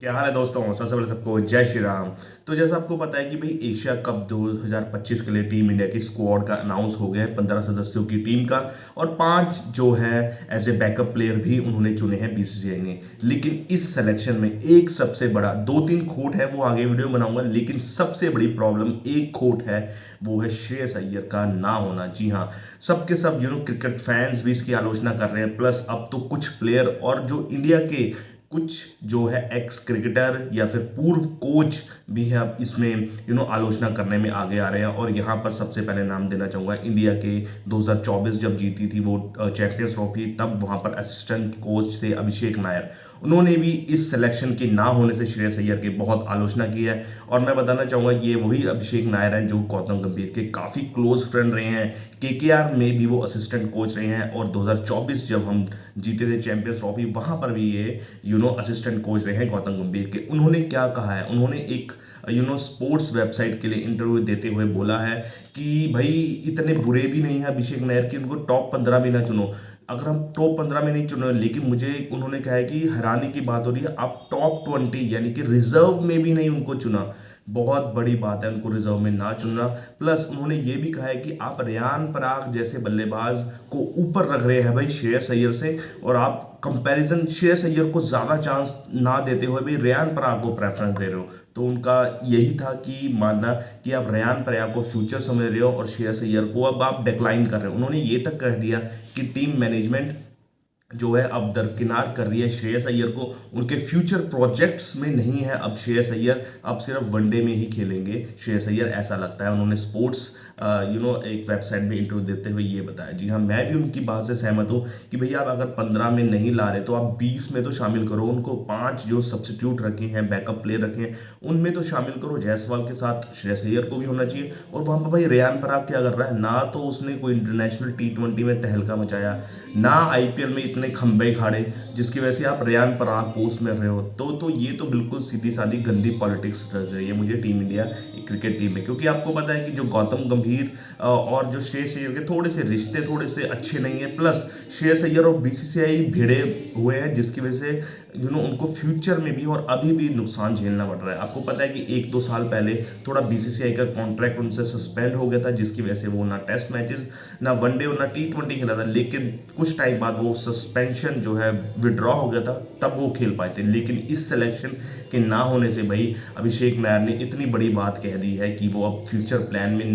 क्या हाल है दोस्तों। सबसे पहले सबको जय श्री राम। तो जैसा आपको पता है कि भाई एशिया कप 2025 के लिए टीम इंडिया की स्क्वाड का अनाउंस हो गया है, 15 सदस्यों की टीम का। और 5 जो है एज ए बैकअप प्लेयर भी उन्होंने चुने हैं बीसीसीआई ने। लेकिन इस सिलेक्शन में एक सबसे बड़ा 2-3 खोट है, वो आगे वीडियो बनाऊंगा, लेकिन सबसे बड़ी प्रॉब्लम एक खोट है, वो है श्रेयस अय्यर का ना होना। जी हाँ, सबके सब क्रिकेट फैंस भी इसकी आलोचना कर रहे हैं। प्लस अब तो कुछ प्लेयर और जो इंडिया के कुछ जो है एक्स क्रिकेटर या फिर पूर्व कोच भी है अब इसमें आलोचना करने में आगे आ रहे हैं। और यहाँ पर सबसे पहले नाम देना चाहूँगा इंडिया के 2024 जब जीती थी वो चैंपियंस ट्रॉफी, तब वहाँ पर असिस्टेंट कोच थे अभिषेक नायर। उन्होंने भी इस सिलेक्शन के ना होने से श्रेयस अय्यर की बहुत आलोचना की है। और मैं बताना चाहूँगा ये वही अभिषेक नायर हैं जो गौतम गंभीर के काफ़ी क्लोज फ्रेंड रहे हैं। केकेआर में भी वो असिस्टेंट कोच रहे हैं और 2024 जब हम जीते थे चैंपियंस ट्रॉफी, वहाँ पर भी ये असिस्टेंट कोच रहे हैं गौतम गंभीर के। उन्होंने क्या कहा है, उन्होंने एक स्पोर्ट्स वेबसाइट के लिए इंटरव्यू देते हुए बोला है कि भाई इतने बुरे भी नहीं है अभिषेक नायर कि उनको टॉप 15 में ना चुनो। अगर हम टॉप 15 में नहीं चुने, लेकिन मुझे उन्होंने कहा है कि हैरानी की बात हो रही है आप टॉप 20 यानी कि रिजर्व में भी नहीं उनको चुना। बहुत बड़ी बात है उनको रिजर्व में ना चुनना। प्लस उन्होंने ये भी कहा है कि आप रेयान पराग जैसे बल्लेबाज को ऊपर रख रहे हैं भाई श्रेयस अय्यर से, और आप कंपैरिजन श्रेयस अय्यर को ज़्यादा चांस ना देते हुए भी रेयान पराग को प्रेफरेंस दे रहे हो। तो उनका यही था कि मानना कि आप रेयान पराग को फ्यूचर समझ रहे हो और श्रेयस अय्यर को अब आप डिक्लाइन कर रहे हो। उन्होंने ये तक कह दिया कि टीम मैनेजमेंट जो है अब दरकिनार कर रही है श्रेयस अय्यर को, उनके फ्यूचर प्रोजेक्ट्स में नहीं है अब श्रेयस अय्यर, अब सिर्फ वनडे में ही खेलेंगे श्रेयस अय्यर, ऐसा लगता है। उन्होंने स्पोर्ट्स एक वेबसाइट में इंटरव्यू देते हुए ये बताया। जी हाँ, मैं भी उनकी बात से सहमत हूँ कि भैया आप अगर 15 में नहीं ला रहे तो आप 20 में तो शामिल करो उनको। 5 जो सब्सिट्यूट रखे हैं, बैकअप प्लेयर रखे हैं, उनमें तो शामिल करो। जायसवाल के साथ श्रेयस अय्यर को भी होना चाहिए। और वहाँ पर भाई रेयान पराग क्या कर रहा है, ना तो उसने कोई इंटरनेशनल T20 में तहलका मचाया, ना आईपीएल में इतने खंबे खाड़े जिसकी वजह से आप रेयान पराग को उसमें रहे हो। तो ये तो बिल्कुल सीधी सादी गंदी पॉलिटिक्स लग रही है मुझे टीम इंडिया क्रिकेट टीम में। क्योंकि आपको पता है कि जो गौतम गंभीर और जो श्रेयस अय्यर के थोड़े से रिश्ते थोड़े से अच्छे नहीं है। प्लस श्रेयस अय्यर और बीसीसीआई भिड़े हुए हैं, जिसकी वजह से उनको फ्यूचर में भी और अभी भी नुकसान झेलना पड़ रहा है। आपको पता है कि 1-2 साल पहले थोड़ा बीसीसीआई का कॉन्ट्रैक्ट उनसे सस्पेंड हो गया था, जिसकी वजह से वो ना टेस्ट मैचेस, ना वनडे और ना T20 खेला था। लेकिन कुछ टाइम बाद वो सस्पेंशन जो है विड्रॉ हो गया था, तब वो खेल पाए थे। लेकिन इस सिलेक्शन के ना होने से भाई अभिषेक नायर ने इतनी बड़ी बात कह दी है कि वो अब फ्यूचर प्लान में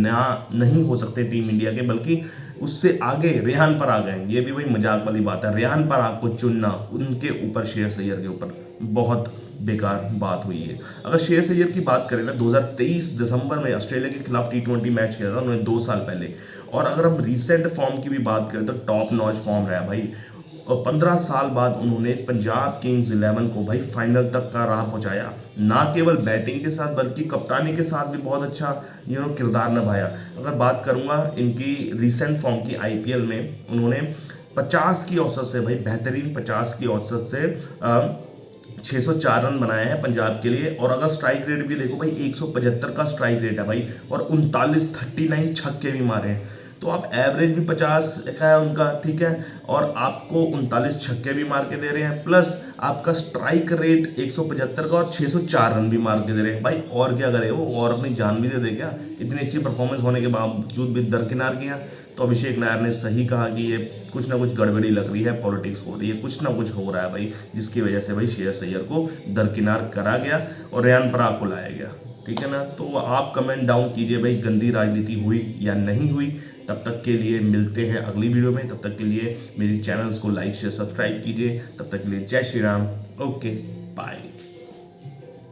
नहीं हो सकते टीम इंडिया के, बल्कि उससे आगे रेहान पराग हैं। ये भी वही मजाक वाली बात है, रेहान पराग को चुनना उनके ऊपर श्रेयस अय्यर के ऊपर बहुत बेकार बात हुई है। अगर श्रेयस अय्यर की बात करें ना, 2023 दिसंबर में ऑस्ट्रेलिया के खिलाफ T20 मैच खेला था उन्होंने 2 साल पहले। और अगर हम रिसेंट फॉर्म की भी बात करें तो टॉप नॉच फॉर्म रहा भाई। और 15 साल बाद उन्होंने पंजाब किंग्स 11 को भाई फाइनल तक का राह पहुंचाया, ना केवल बैटिंग के साथ बल्कि कप्तानी के साथ भी बहुत अच्छा किरदार निभाया। अगर बात करूंगा इनकी रिसेंट फॉर्म की आईपीएल में, उन्होंने 50 की औसत से भाई बेहतरीन 50 की औसत से 604 रन बनाए हैं पंजाब के लिए। और अगर स्ट्राइक रेट भी देखो भाई 175 का स्ट्राइक रेट है भाई, और 39 छक्के भी मारे हैं। तो आप एवरेज भी 50 का है उनका, ठीक है, और आपको 39 छक्के भी मार के दे रहे हैं, प्लस आपका स्ट्राइक रेट 175 का और 604 रन भी मार के दे रहे हैं भाई। और क्या करे वो, और अपनी जान भी दे दे क्या, इतनी अच्छी परफॉर्मेंस होने के बावजूद भी दरकिनार किया। तो अभिषेक नायर ने सही कहा कि ये कुछ ना कुछ गड़बड़ी लग रही है, पॉलिटिक्स हो रही है, कुछ ना कुछ हो रहा है भाई, जिसकी वजह से भाई श्रेयस अय्यर को दरकिनार करा गया और रेयान पराग को लाया गया। ठीक है ना, तो आप कमेंट डाउन कीजिए भाई गंदी राजनीति हुई या नहीं हुई। तब तक के लिए मिलते हैं अगली वीडियो में। तब तक के लिए मेरी चैनल्स को लाइक शेयर सब्सक्राइब कीजिए। तब तक के लिए जय श्री राम। Okay, bye.